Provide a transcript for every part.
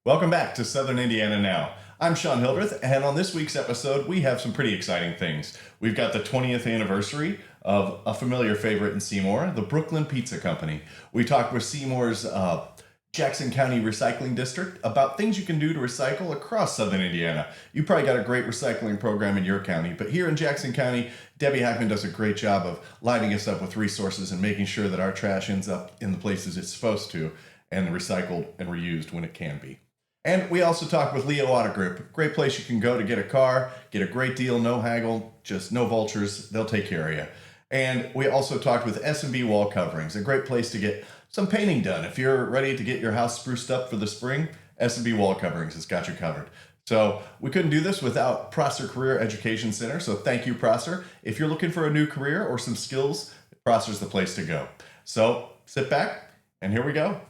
Welcome back to Southern Indiana Now. I'm Shawn Hildreth, and on this week's episode, we have some pretty exciting things. We've got the 20th anniversary of a familiar favorite in Seymour, the Brooklyn Pizza Company. We talked with Seymour's Jackson County Recycling District about things you can do to recycle across Southern Indiana. You probably got a great recycling program in your county, but here in Jackson County, Debbie Hackman does a great job of lining us up with resources and making sure that our trash ends up in the places it's supposed to and recycled and reused when it can be. And we also talked with Leo Auto Group, great place you can go to get a car, get a great deal, no haggle, just no vultures, they'll take care of you. And we also talked with S&B Wall Coverings, a great place to get some painting done. If you're ready to get your house spruced up for the spring, S&B Wall Coverings has got you covered. So we couldn't do this without Prosser Career Education Center, so thank you, Prosser. If you're looking for a new career or some skills, Prosser's the place to go. So sit back, and here we go.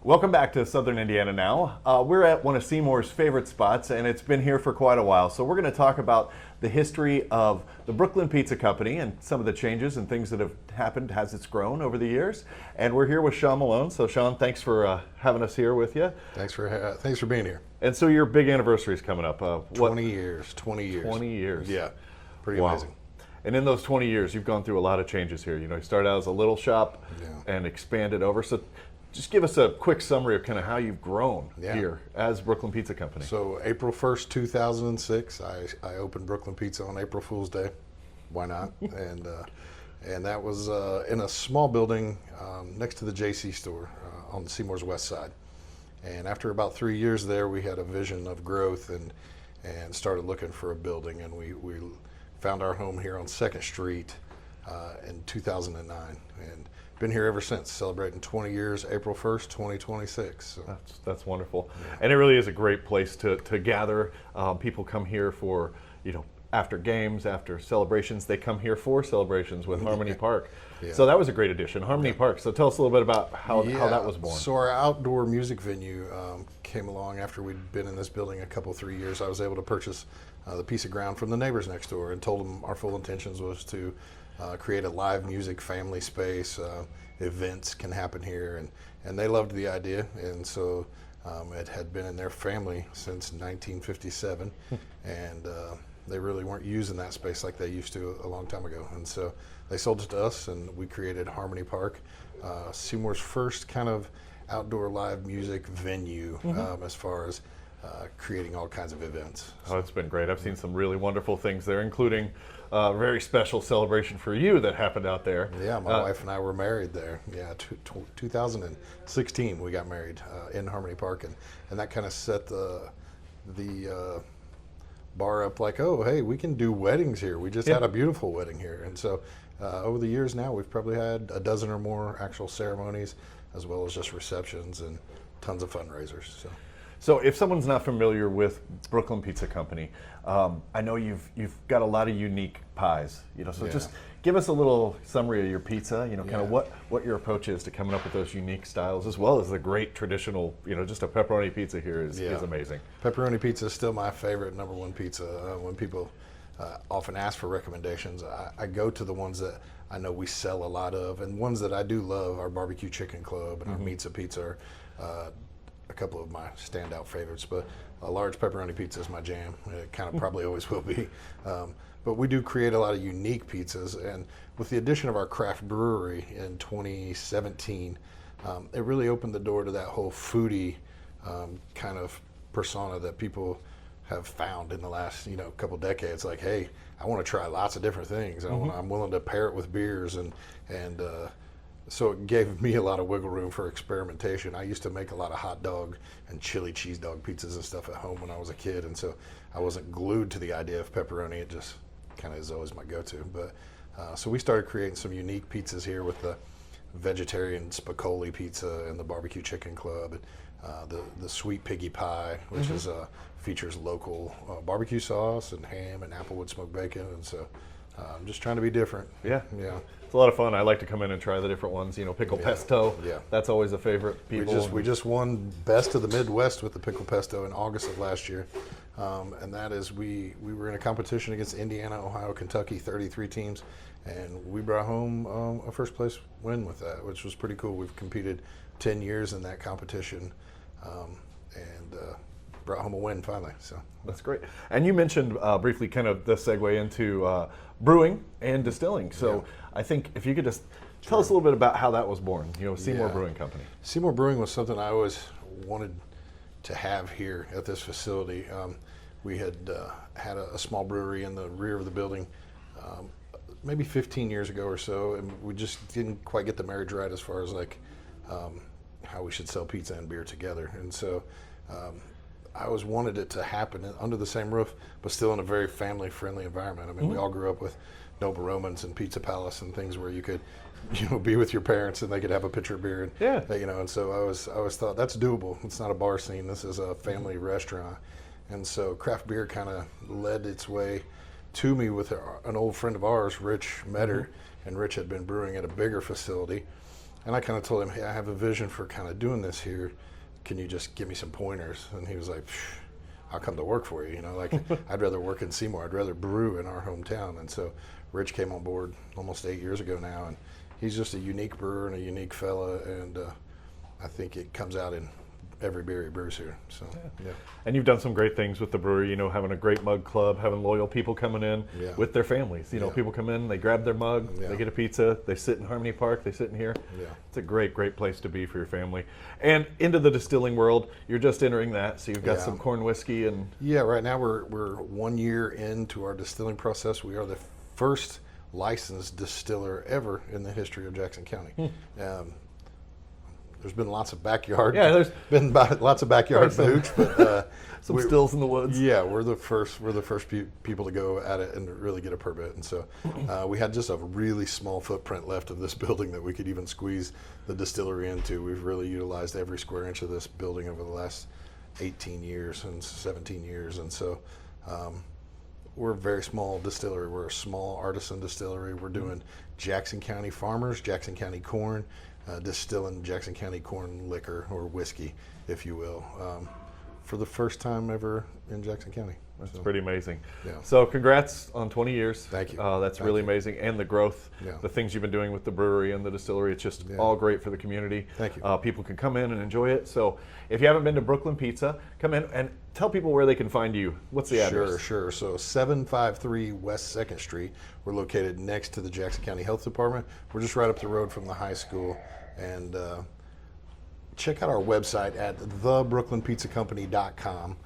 Welcome back to Southern Indiana Now. We're at one of Seymour's favorite spots, and it's been here for quite a while. So we're going to talk about the history of the Brooklyn Pizza Company and some of the changes and things that have happened as it's grown over the years. And we're here with Shawn Malone. So Shawn, thanks for having us here with you. Thanks for being here. And so your big anniversary is coming up. 20 years. 20 years. Yeah, pretty amazing. And in those 20 years, you've gone through a lot of changes here. You know, you started out as a little shop and expanded over. So just give us a quick summary of kind of how you've grown here as Brooklyn Pizza Company. So April 1st, 2006, I opened Brooklyn Pizza on April Fool's Day. Why not? And that was in a small building next to the JC store on Seymour's west side. And after about 3 years there, we had a vision of growth and started looking for a building. And we found our home here on 2nd Street in 2009. And been here ever since, celebrating 20 years, April 1st, 2026. So. That's wonderful. Yeah. And it really is a great place to gather. People come here for, after games, after celebrations, they come here for celebrations with Harmony Park. Yeah. So that was a great addition, Harmony Park. So tell us a little bit about how that was born. So our outdoor music venue came along after we'd been in this building a couple, 3 years. I was able to purchase the piece of ground from the neighbors next door and told them our full intentions was to create a live music family space. Events can happen here, and they loved the idea, and so it had been in their family since 1957, and they really weren't using that space like they used to a long time ago, and so they sold it to us, and we created Harmony Park, Seymour's first kind of outdoor live music venue as far as creating all kinds of events. Oh, it's been great. I've seen some really wonderful things there, including a very special celebration for you that happened out there. Yeah, my wife and I were married there. Yeah, 2016 we got married in Harmony Park, and that kind of set the bar up like, oh, hey, we can do weddings here. We just had a beautiful wedding here. And so over the years now, we've probably had a dozen or more actual ceremonies, as well as just receptions and tons of fundraisers. So if someone's not familiar with Brooklyn Pizza Company, I know you've got a lot of unique pies, so just give us a little summary of your pizza, kind of what your approach is to coming up with those unique styles, as well as the great traditional, just a pepperoni pizza here is amazing. Pepperoni pizza is still my favorite #1 pizza. When people often ask for recommendations, I go to the ones that I know we sell a lot of, and ones that I do love, our Barbecue Chicken Club and our Meatza Pizza are a couple of my standout favorites, but a large pepperoni pizza is my jam. It kind of probably always will be. But we do create a lot of unique pizzas, and with the addition of our craft brewery in 2017, it really opened the door to that whole foodie kind of persona that people have found in the last couple decades. Like, hey, I want to try lots of different things. I'm willing to pair it with beers, and so it gave me a lot of wiggle room for experimentation. I used to make a lot of hot dog and chili cheese dog pizzas and stuff at home when I was a kid, and so I wasn't glued to the idea of pepperoni. It just kind of is always my go-to. But so we started creating some unique pizzas here with the vegetarian spicoli pizza and the Barbecue Chicken Club, and the sweet piggy pie, which is features local barbecue sauce and ham and applewood smoked bacon, and so I'm just trying to be different. Yeah. It's a lot of fun. I like to come in and try the different ones. Pickle pesto. Yeah. That's always a favorite. We just won Best of the Midwest with the pickle pesto in August of last year. and that is we were in a competition against Indiana, Ohio, Kentucky, 33 teams, and we brought home a first place win with that, which was pretty cool. We've competed 10 years in that competition, and brought home a win finally. So that's great. And you mentioned briefly kind of the segue into brewing and distilling. So I think if you could just tell us a little bit about how that was born, Seymour Brewing Company. Seymour Brewing was something I always wanted to have here at this facility. We had had a small brewery in the rear of the building maybe 15 years ago or so, and we just didn't quite get the marriage right as far as like how we should sell pizza and beer together. And so I always wanted it to happen under the same roof, but still in a very family-friendly environment. I mean, we all grew up with Noble Romans and Pizza Palace and things where you could, be with your parents and they could have a pitcher of beer. And, and so I always thought that's doable. It's not a bar scene. This is a family restaurant. And so craft beer kind of led its way to me with an old friend of ours, Rich Metter, and Rich had been brewing at a bigger facility. And I kind of told him, hey, I have a vision for kind of doing this here. Can you just give me some pointers? And he was like, I'll come to work for you. Like I'd rather work in Seymour. I'd rather brew in our hometown. And so Rich came on board almost 8 years ago now, and he's just a unique brewer and a unique fella, and I think it comes out in every beer he brews here. So yeah. And you've done some great things with the brewery, having a great mug club, having loyal people coming in with their families. People come in, they grab their mug, they get a pizza, they sit in Harmony Park, they sit in here. It's a great place to be for your family. And into the distilling world, you're just entering that, so you've got some corn whiskey and... Yeah, right now we're 1 year into our distilling process. We are the first licensed distiller ever in the history of Jackson County. There's been lots of backyard. There's been lots of backyard boots, but some stills in the woods. Yeah, we're the first people to go at it and really get a permit. And so we had just a really small footprint left of this building that we could even squeeze the distillery into. We've really utilized every square inch of this building over the last 18 years and 17 years. And so we're a very small distillery. We're a small artisan distillery. We're doing Jackson County farmers, Jackson County corn, distilling Jackson County corn liquor or whiskey, if you will, for the first time ever in Jackson County. That's pretty amazing. Yeah. So congrats on 20 years. Thank you. That's really amazing. And the growth, the things you've been doing with the brewery and the distillery, it's just all great for the community. Thank you. People can come in and enjoy it. So if you haven't been to Brooklyn Pizza, come in and tell people where they can find you. What's the address? Sure. So 753 West 2nd Street. We're located next to the Jackson County Health Department. We're just right up the road from the high school. And check out our website at thebrooklynpizzacompany.com.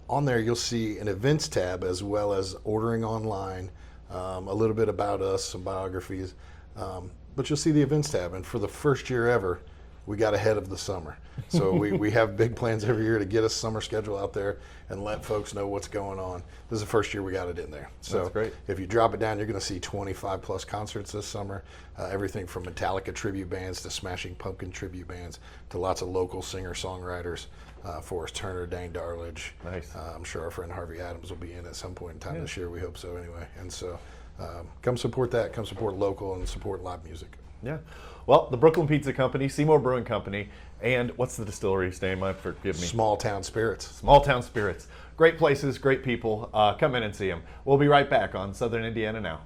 On there you'll see an events tab as well as ordering online, a little bit about us, some biographies, but you'll see the events tab. And for the first year ever, we got ahead of the summer. So we have big plans every year to get a summer schedule out there and let folks know what's going on. This is the first year we got it in there. So that's great. If you drop it down, you're going to see 25 plus concerts this summer. Everything from Metallica tribute bands to Smashing Pumpkin tribute bands to lots of local singer-songwriters. Forrest Turner, Dane Darledge. Nice. I'm sure our friend Harvey Adams will be in at some point in time this year. We hope so anyway. And so come support that. Come support local and support live music. Yeah. Well, the Brooklyn Pizza Company, Seymour Brewing Company, and what's the distillery's name? Forgive me. Small Town Spirits. Small Town Spirits. Great places, great people. Come in and see them. We'll be right back on Southern Indiana Now.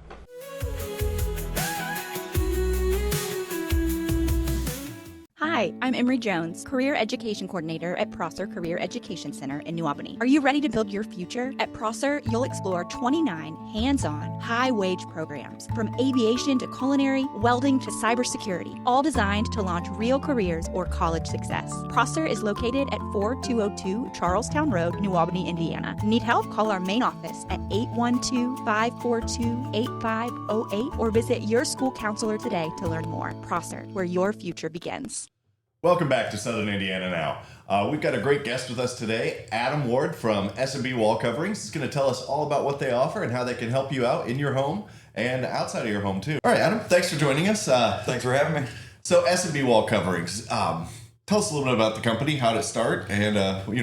Hi, I'm Emery Jones, Career Education Coordinator at Prosser Career Education Center in New Albany. Are you ready to build your future? At Prosser, you'll explore 29 hands-on, high-wage programs, from aviation to culinary, welding to cybersecurity, all designed to launch real careers or college success. Prosser is located at 4202 Charlestown Road, New Albany, Indiana. Need help? Call our main office at 812-542-8508 or visit your school counselor today to learn more. Prosser, where your future begins. Welcome back to Southern Indiana Now. We've got a great guest with us today, Adam Ward from S&B Wall Coverings. He's going to tell us all about what they offer and how they can help you out in your home and outside of your home too. All right, Adam, thanks for joining us. Thanks for having me. So S&B Wall Coverings, tell us a little bit about the company, how did it start, and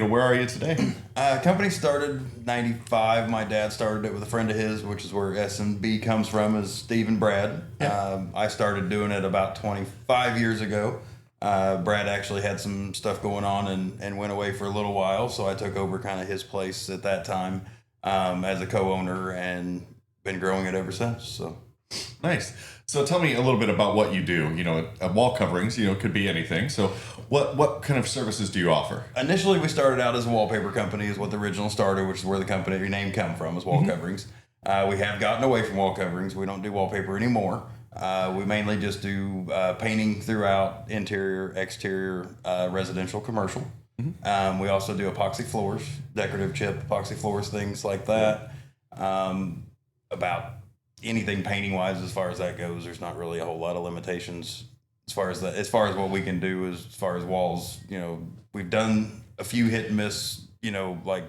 where are you today? Company started 95. My dad started it with a friend of his, which is where S&B comes from, is Steve and Brad. Yeah. I started doing it about 25 years ago. Brad actually had some stuff going on and went away for a little while, so I took over kind of his place at that time as a co-owner and been growing it ever since. So nice. So tell me a little bit about what you do. Wall coverings, could be anything. So what kind of services do you offer? Initially, we started out as a wallpaper company, is what the original started, which is where the company name come from, is wall coverings. We have gotten away from wall coverings. We don't do wallpaper anymore. We mainly just do painting throughout, interior, exterior, residential, commercial. We also do epoxy floors, decorative chip epoxy floors, things like that. About anything painting wise, as far as that goes, there's not really a whole lot of limitations as far as what we can do as far as walls. We've done a few hit and miss, like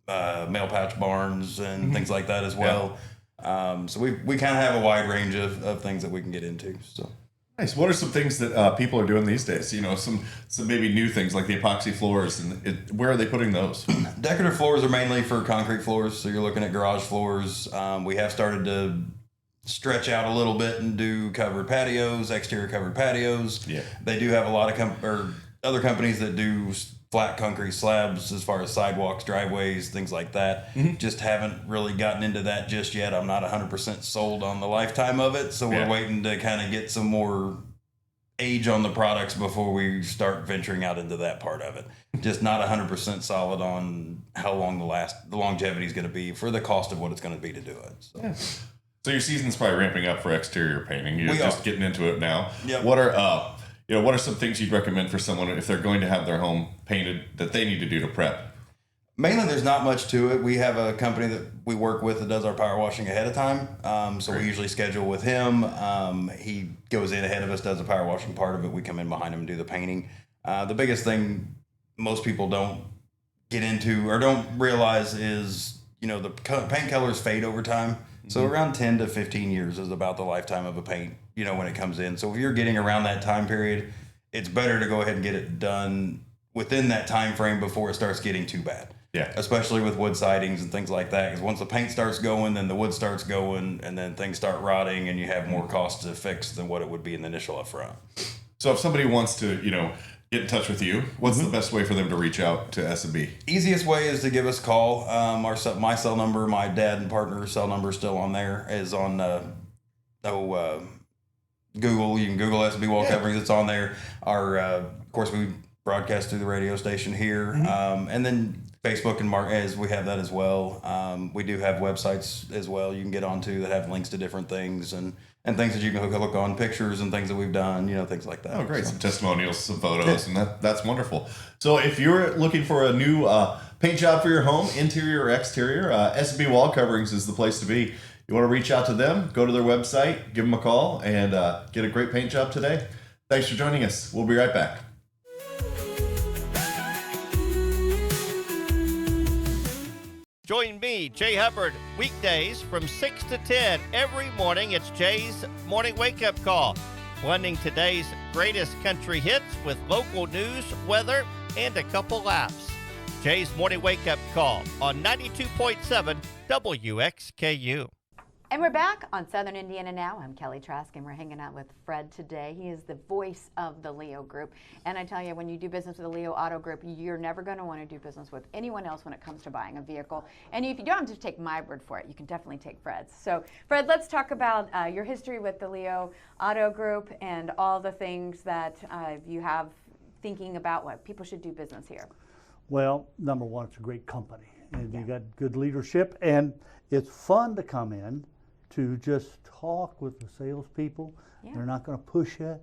mail patch barns and things like that as well. So we kind of have a wide range of things that we can get into. So nice. What are some things that people are doing these days? Some maybe new things like the epoxy floors, and where are they putting those? Decorative floors are mainly for concrete floors. So you're looking at garage floors. We have started to stretch out a little bit and do covered patios, exterior covered patios. Yeah. They do have a lot of other companies that do flat concrete slabs as far as sidewalks, driveways, things like that. Just haven't really gotten into that just yet. I'm not 100% sold on the lifetime of it, so we're waiting to kind of get some more age on the products before we start venturing out into that part of it. Just not 100% solid on how long the longevity is going to be for the cost of what it's going to be to do it. So. Yeah. So your season's probably ramping up for exterior painting. You're just getting into it now. Yep. What are some things you'd recommend for someone if they're going to have their home painted that they need to do to prep? Mainly, there's not much to it. We have a company that we work with that does our power washing ahead of time. So we usually schedule with him. He goes in ahead of us, does the power washing part of it. We come in behind him and do the painting. The biggest thing most people don't get into or don't realize is, the paint colors fade over time. So around 10 to 15 years is about the lifetime of a paint, when it comes in. So if you're getting around that time period, it's better to go ahead and get it done within that time frame before it starts getting too bad. Yeah. Especially with wood sidings and things like that. Because once the paint starts going, then the wood starts going, and then things start rotting, and you have more cost to fix than what it would be in the initial upfront. So if somebody wants to, get in touch with you, what's the best way for them to reach out to S&B? Easiest way is to give us a call. My cell number, my dad and partner's cell number is still on there. Is on Google. You can Google S&B Wall Coverings. It's on there. Of course, we broadcast through the radio station here, and then Facebook and as we have that as well. We do have websites as well you can get onto that have links to different things and things that you can look on, pictures and things that we've done, things like that. Oh, great. Some testimonials, some photos, and that's wonderful. So if you're looking for a new paint job for your home, interior or exterior, S&B Wall Coverings is the place to be. You want to reach out to them, go to their website, give them a call, and get a great paint job today. Thanks for joining us. We'll be right back. Join me, Jay Hubbard, weekdays from 6 to 10 every morning. It's Jay's Morning Wake Up Call, blending today's greatest country hits with local news, weather, and a couple laughs. Jay's Morning Wake Up Call on 92.7 WXKU. And we're back on Southern Indiana Now. I'm Kelly Trask, and we're hanging out with Fred today. He is the voice of the Leo Group. And I tell you, when you do business with the Leo Auto Group, you're never going to want to do business with anyone else when it comes to buying a vehicle. And if you don't just take my word for it, you can definitely take Fred's. So, Fred, let's talk about your history with the Leo Auto Group and all the things that you have thinking about what people should do business here. Well, number one, it's a great company, and you got good leadership, and it's fun to come in to just talk with the salespeople. Yeah. They're not going to push you.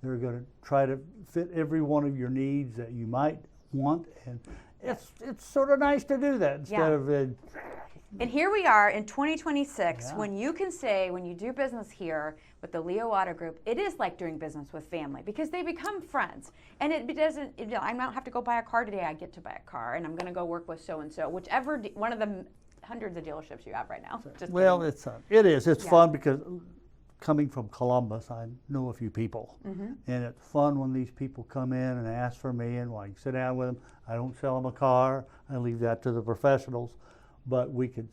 They're going to try to fit every one of your needs that you might want, and it's sort of nice to do that instead of. And here we are in 2026, when you can say, when you do business here with the Leo Auto Group, it is like doing business with family because they become friends. And it doesn't, I don't have to go buy a car today. I get to buy a car, and I'm going to go work with so-and-so, whichever one of the hundreds of dealerships you have right now. Just well, kidding. It's fun because coming from Columbus, I know a few people, and it's fun when these people come in and ask for me, and I can sit down with them. I don't sell them a car. I leave that to the professionals, but we can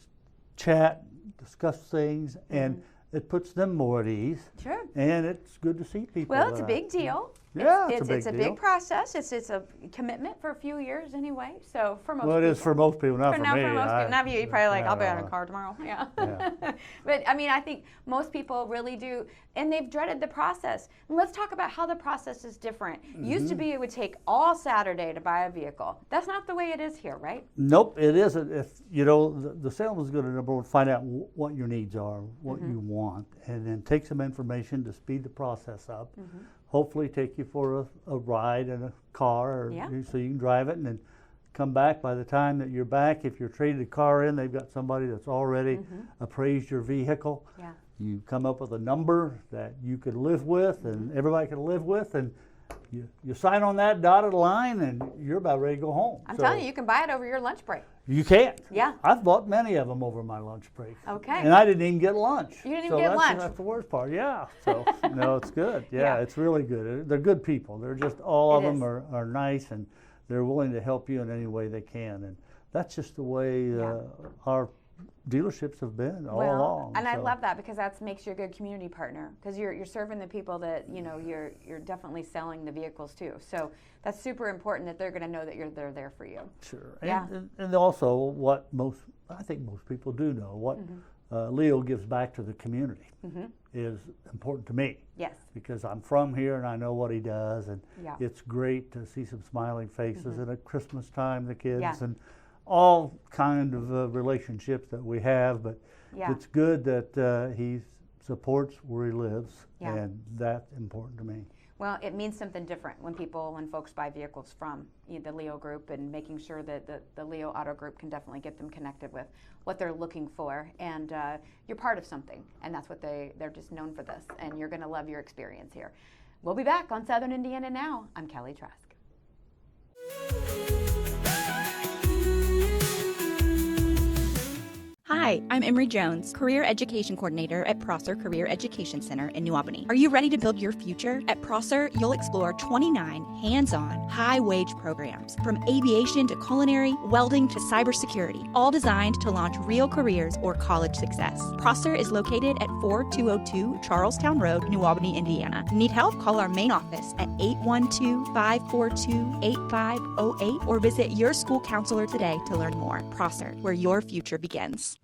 chat, discuss things, and it puts them more at ease. Sure. And it's good to see people. Well, it's a big deal. Yeah, it's a deal. big process. It's a commitment for a few years anyway. So for most Well, it people. is for most people, not for Not me. for most people. Not for you. You're probably like, I'll be yeah, on a car tomorrow. Yeah. Yeah. But I mean, I think most people really do, and they've dreaded the process. And let's talk about how the process is different. Used to be it would take all Saturday to buy a vehicle. That's not the way it is here, right? Nope, it isn't. If you know, the salesman's going to number one find out what your needs are, what you want, and then take some information to speed the process up. Hopefully, take you for a ride in a car, or, so you can drive it, and then come back. By the time that you're back, if you're traded a car in, they've got somebody that's already appraised your vehicle. Yeah. You come up with a number that you could live with, and everybody can live with, and you sign on that dotted line, and you're about ready to go home. I'm telling you, you can buy it over your lunch break. You can't. Yeah. I've bought many of them over my lunch break. Okay. And I didn't even get lunch. You didn't even get lunch. That's the worst part. Yeah. So no, it's good. Yeah, it's really good. They're good people. They're just all of them are nice, and they're willing to help you in any way they can. And that's just the way our dealerships have been all along. And I love that, because that makes you a good community partner, because you're serving the people that you're definitely selling the vehicles to. So that's super important that they're going to know that they're there for you. Sure. Yeah. And also what I think most people do know, what Leo gives back to the community is important to me. Yes. Because I'm from here and I know what he does, and it's great to see some smiling faces and at Christmas time, the kids, and all kind of relationships that we have, but it's good that he supports where he lives, and that's important to me. Well, it means something different when folks buy vehicles from the Leo Group, and making sure that the Leo Auto Group can definitely get them connected with what they're looking for, and you're part of something, and that's what they're just known for this, and you're going to love your experience here. We'll be back on Southern Indiana Now. I'm Kelly Trask. Hi, I'm Emery Jones, Career Education Coordinator at Prosser Career Education Center in New Albany. Are you ready to build your future? At Prosser, you'll explore 29 hands-on, high-wage programs, from aviation to culinary, welding to cybersecurity, all designed to launch real careers or college success. Prosser is located at 4202 Charlestown Road, New Albany, Indiana. Need help? Call our main office at 812-542-8508 or visit your school counselor today to learn more. Prosser, where your future begins.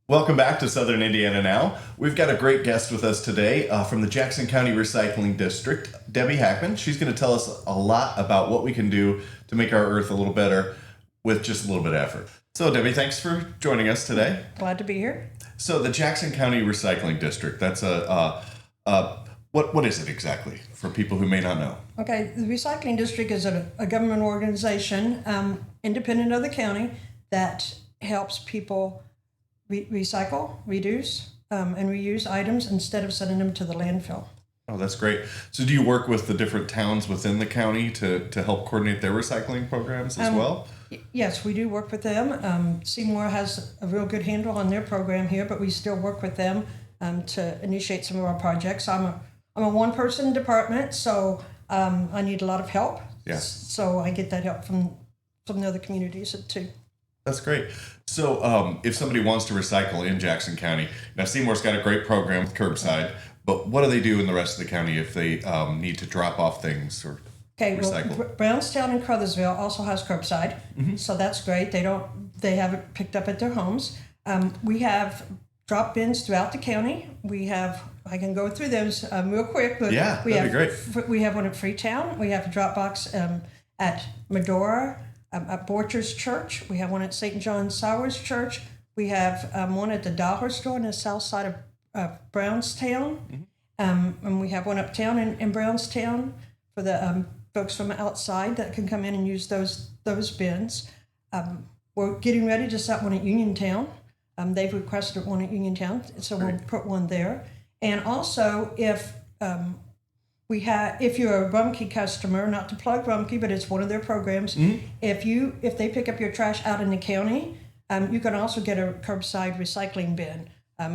Welcome back to Southern Indiana Now. We've got a great guest with us today from the Jackson County Recycling District, Debbie Hackman. She's going to tell us a lot about what we can do to make our earth a little better with just a little bit of effort. So, Debbie, thanks for joining us today. Glad to be here. So, the Jackson County Recycling District, that's what is it exactly for people who may not know? Okay, the Recycling District is a government organization, independent of the county, that helps people recycle, reduce, and reuse items instead of sending them to the landfill. Oh, that's great. So do you work with the different towns within the county to help coordinate their recycling programs as well? Yes, we do work with them. Seymour has a real good handle on their program here, but we still work with them to initiate some of our projects. I'm a one-person department, so I need a lot of help. Yeah. So I get that help from the other communities too. That's great. So if somebody wants to recycle in Jackson County, now Seymour's got a great program with curbside, but what do they do in the rest of the county if they need to drop off things or recycle? Well, Brownstown and Crothersville also has curbside, so that's great. They have it picked up at their homes. We have drop bins throughout the county. I can go through those real quick, but that'd be great. We have one at Freetown. We have a drop box at Medora. At Vulture's Church. We have one at St. John Sowers Church. We have one at the Dollar Store on the south side of Brownstown. And we have one uptown in Brownstown for the folks from outside that can come in and use those bins. We're getting ready to set one at Uniontown. They've requested one at Uniontown, so we'll put one there. And also, if you're a Rumpke customer, not to plug Rumpke, but it's one of their programs. If they pick up your trash out in the county, you can also get a curbside recycling bin.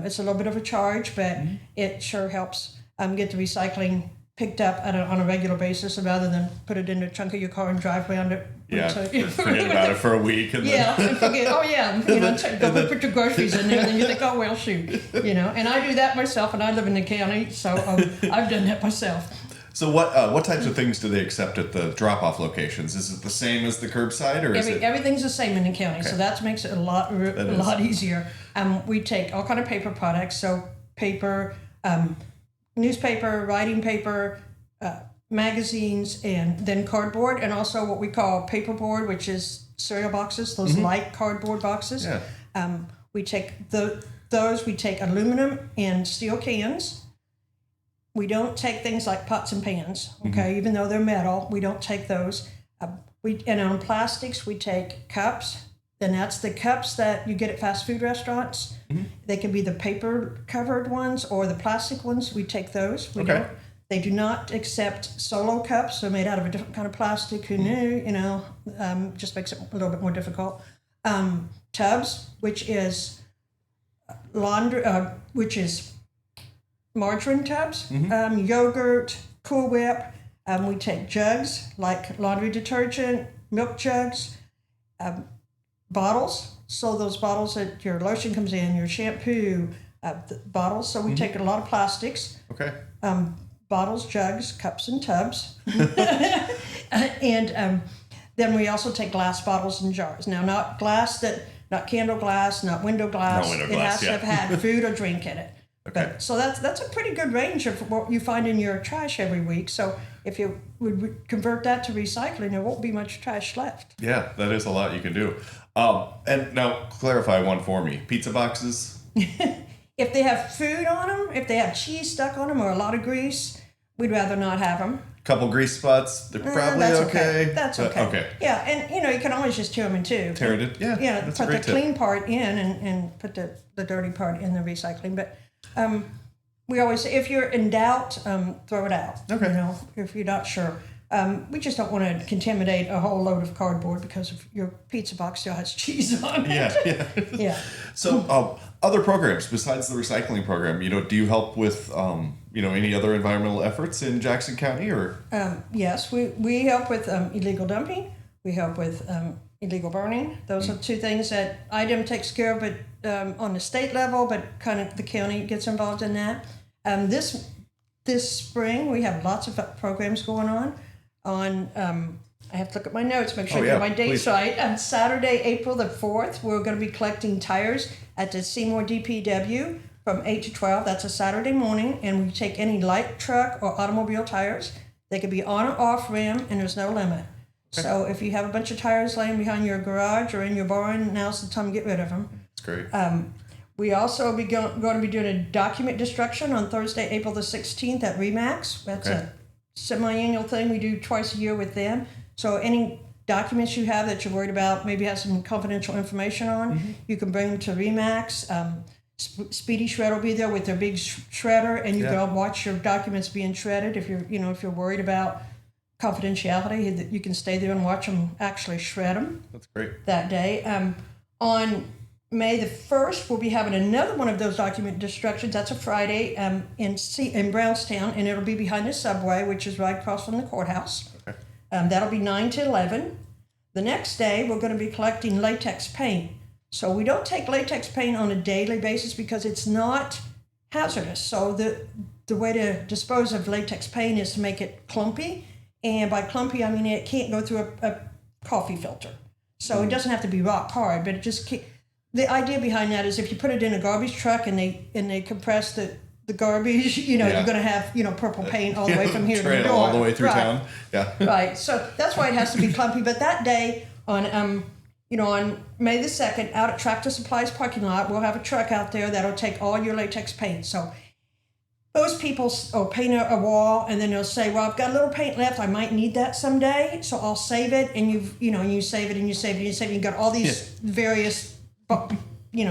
It's a little bit of a charge, but it sure helps get the recycling picked up on a regular basis rather than put it in the trunk of your car and drive around it. Yeah, forget about it for a week. And and forget, go put your groceries in there, and then you think, oh, well, shoot. And I do that myself, and I live in the county, so I've done that myself. So what types of things do they accept at the drop-off locations? Is it the same as the curbside, or is it? Everything's the same in the county, so that makes it a lot easier. We take all kind of paper products, so paper, newspaper, writing paper, magazines, and then cardboard, and also what we call paperboard, which is cereal boxes, those light cardboard boxes. Yeah. We take those. We take aluminum and steel cans. We don't take things like pots and pans, okay? Even though they're metal, we don't take those. And on plastics, we take cups. And that's the cups that you get at fast food restaurants. They can be the paper covered ones or the plastic ones. We take those. They do not accept solo cups. They're made out of a different kind of plastic. Who knew? Just makes it a little bit more difficult. Tubs, which is margarine tubs, yogurt, Cool Whip. We take jugs like laundry detergent, milk jugs, bottles. So those bottles that your lotion comes in, your shampoo bottles. So we take a lot of plastics. Okay. Bottles, jugs, cups, and tubs. And then we also take glass bottles and jars. Now, not candle glass, not window glass. No window it glass, has to have had food or drink in it. Okay. So that's a pretty good range of what you find in your trash every week. So if you would convert that to recycling, there won't be much trash left. Yeah, that is a lot you can do. And now clarify one for me. Pizza boxes? If they have food on them, if they have cheese stuck on them or a lot of grease, we'd rather not have them. Couple grease spots, they're probably that's okay. That's but, okay. Okay. Yeah, and you can always just tear them in two. Tear it in? Yeah, that's a put the great tip. clean part in and put the dirty part in the recycling. But we always say, if you're in doubt, throw it out. Okay. If you're not sure. We just don't want to contaminate a whole load of cardboard because of your pizza box still has cheese on it. Yeah. Yeah. So other programs besides the recycling program, do you help with any other environmental efforts in Jackson County, or? Yes, we help with illegal dumping. We help with illegal burning. Those are two things that IDEM takes care of, but on the state level, but kind of the county gets involved in that. This spring, we have lots of programs going on. I have to look at my notes, make sure I get my dates right. On Saturday, April the 4th, we're going to be collecting tires at the Seymour DPW from 8 to 12. That's a Saturday morning, and we take any light truck or automobile tires. They could be on or off rim, and there's no limit. Okay. So if you have a bunch of tires laying behind your garage or in your barn, now's the time to get rid of them. That's great. We also are going to be doing a document destruction on Thursday, April the 16th at RE/MAX. That's a semi-annual thing we do twice a year with them. So any documents you have that you're worried about, maybe have some confidential information on, you can bring them to RE/MAX. Speedy Shred will be there with their big shredder, and you can watch your documents being shredded. If you're worried about confidentiality, you can stay there and watch them actually shred them. That's great. That day. On May the 1st, we'll be having another one of those document destructions. That's a Friday in Brownstown, and it'll be behind the subway, which is right across from the courthouse. Okay. That'll be 9 to 11. The next day, we're going to be collecting latex paint. So we don't take latex paint on a daily basis because it's not hazardous. So the way to dispose of latex paint is to make it clumpy. And by clumpy, I mean it can't go through a coffee filter. So it doesn't have to be rock hard, but it just can't. The idea behind that is if you put it in a garbage truck and they compress the garbage, you're going to have purple paint all the way from here to the door, all the way through town. Yeah. Right. So that's why it has to be clumpy. But that day on May the 2nd, out at Tractor Supply's parking lot, we'll have a truck out there that'll take all your latex paint. So those people will paint a wall, and then they'll say, "Well, I've got a little paint left. I might need that someday, so I'll save it." And you save it and you save it and you save it. You got all these various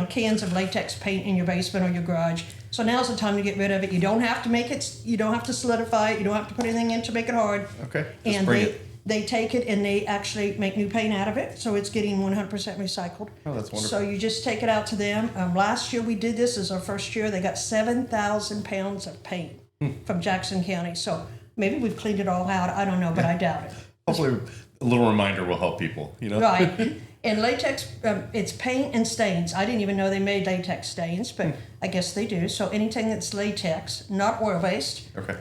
cans of latex paint in your basement or your garage. So now's the time to get rid of it. You don't have to make it. You don't have to solidify it. You don't have to put anything in to make it hard. Okay. And they take it and they actually make new paint out of it. So it's getting 100% recycled. Oh, that's wonderful. So you just take it out to them. Last year we did this as our first year. They got 7,000 pounds of paint from Jackson County. So maybe we've cleaned it all out. I don't know, but I doubt it. Hopefully a little reminder will help people, Right. And latex, it's paint and stains. I didn't even know they made latex stains, but I guess they do. So anything that's latex, not oil-based. Okay.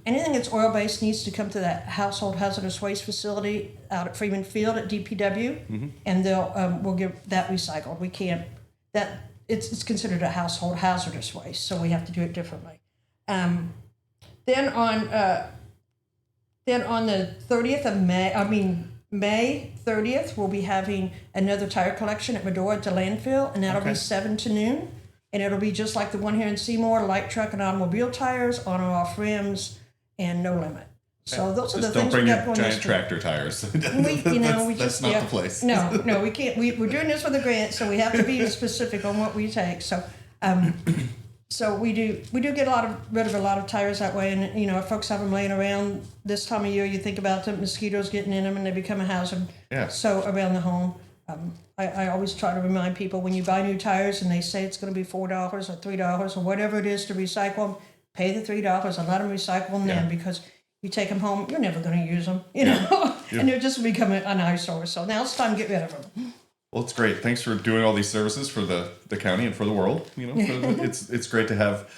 Anything that's oil-based needs to come to that household hazardous waste facility out at Freeman Field at DPW, and we'll get that recycled. We can't, it's considered a household hazardous waste, so we have to do it differently. Then on the 30th of May 30th, we'll be having another tire collection at Medora at the landfill, and that'll be 7 to noon. And it'll be just like the one here in Seymour, light truck and automobile tires, on or off rims, and no limit. So those are the things we got going. Don't bring your giant tractor tires. That's not the place. No, we can't. We're doing this with a grant, so we have to be specific on what we take. So, so we do get rid of a lot of tires that way. And if folks have them laying around this time of year, you think about the mosquitoes getting in them, and they become a hazard. Yeah. So around the home. I always try to remind people, when you buy new tires and they say it's going to be $4 or $3 or whatever it is to recycle them, pay the $3 and let them recycle them then, because you take them home, you're never going to use them, and they're just becoming an eyesore. So now it's time to get rid of them. Well, it's great. Thanks for doing all these services for the county and for the world. It's great to have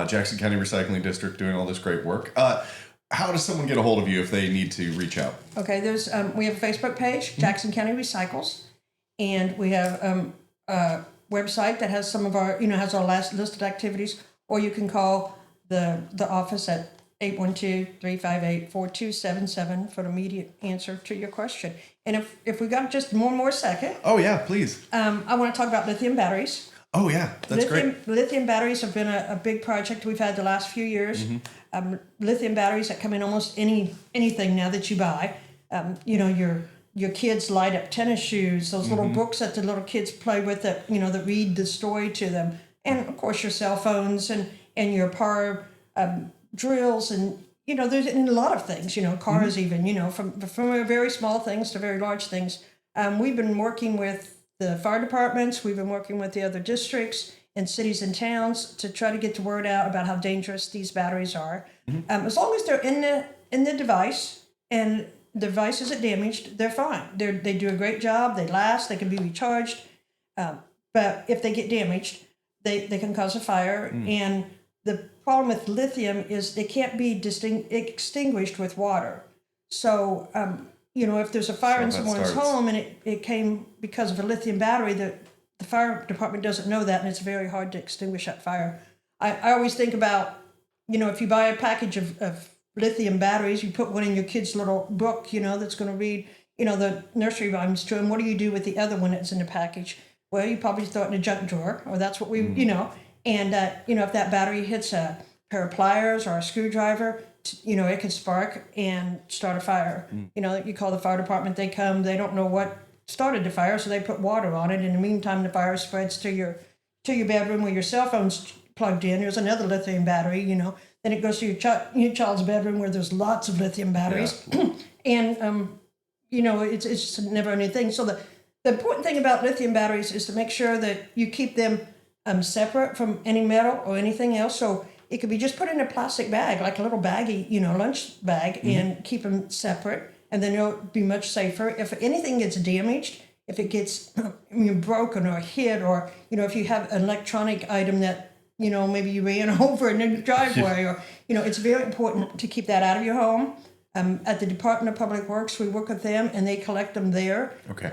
Jackson County Recycling District doing all this great work. How does someone get a hold of you if they need to reach out? Okay, there's we have a Facebook page, Jackson County Recycles. And we have a website that has some of our, has our last listed activities, or you can call the office at 812-358-4277 for an immediate answer to your question. And if we got just one more second. Oh, yeah, please. I want to talk about lithium batteries. Oh, yeah, that's great. Lithium batteries have been a big project we've had the last few years. Lithium batteries that come in almost anything now that you buy. Your kids light up tennis shoes, those little books that the little kids play with that read the story to them. And of course your cell phones and your power drills and, there's a lot of things, cars even, from very small things to very large things. We've been working with the fire departments, we've been working with the other districts and cities and towns to try to get the word out about how dangerous these batteries are. As long as they're in the device and the device isn't damaged, they're fine. They do a great job. They last. They can be recharged. But if they get damaged, they can cause a fire. And the problem with lithium is they can't be extinguished with water. So, if there's a fire in someone's home and it came because of a lithium battery, the fire department doesn't know that, and it's very hard to extinguish that fire. I always think about, if you buy a package of lithium batteries, you put one in your kid's little book, that's going to read, the nursery rhymes to him. What do you do with the other one that's in the package? Well, you probably throw it in a junk drawer, or that's what we, and, if that battery hits a pair of pliers or a screwdriver, it can spark and start a fire. You call the fire department, they come, they don't know what started the fire, so they put water on it. In the meantime, the fire spreads to your bedroom where your cell phone's plugged in. There's another lithium battery, Then it goes to your child's bedroom where there's lots of lithium batteries. Yeah. And, it's just a never-ending thing. So the important thing about lithium batteries is to make sure that you keep them separate from any metal or anything else. So it could be just put in a plastic bag, like a little baggie, lunch bag, and keep them separate. And then it'll be much safer. If anything gets damaged, if it gets broken or hit, or, if you have an electronic item that, maybe you ran over in the driveway, or, it's very important to keep that out of your home. At the Department of Public Works, we work with them and they collect them there. Okay.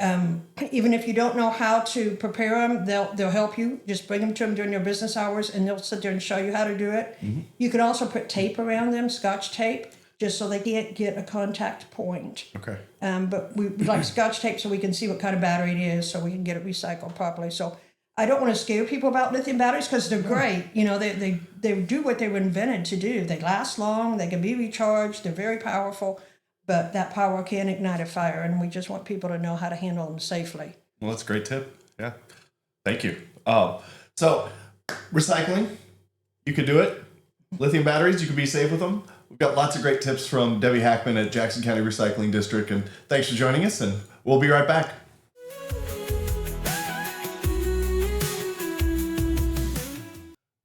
Even if you don't know how to prepare them, they'll help you. Just bring them to them during your business hours and they'll sit there and show you how to do it. You can also put tape around them, Scotch tape, just so they can't get a contact point. Okay. But we like Scotch tape so we can see what kind of battery it is, so we can get it recycled properly. So I don't want to scare people about lithium batteries because they're great. They do what they were invented to do. They last long, they can be recharged, they're very powerful, but that power can ignite a fire, and we just want people to know how to handle them safely. Well, that's a great tip. Yeah. Thank you. So recycling, you can do it. Lithium batteries, you can be safe with them. We've got lots of great tips from Debbie Hackman at Jackson County Recycling District, and thanks for joining us, and we'll be right back.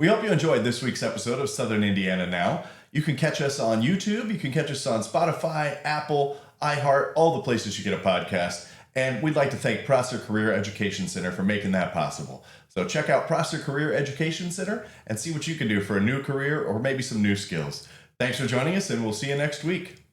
We hope you enjoyed this week's episode of Southern Indiana Now. You can catch us on YouTube. You can catch us on Spotify, Apple, iHeart, all the places you get a podcast. And we'd like to thank Prosser Career Education Center for making that possible. So check out Prosser Career Education Center and see what you can do for a new career or maybe some new skills. Thanks for joining us, and we'll see you next week.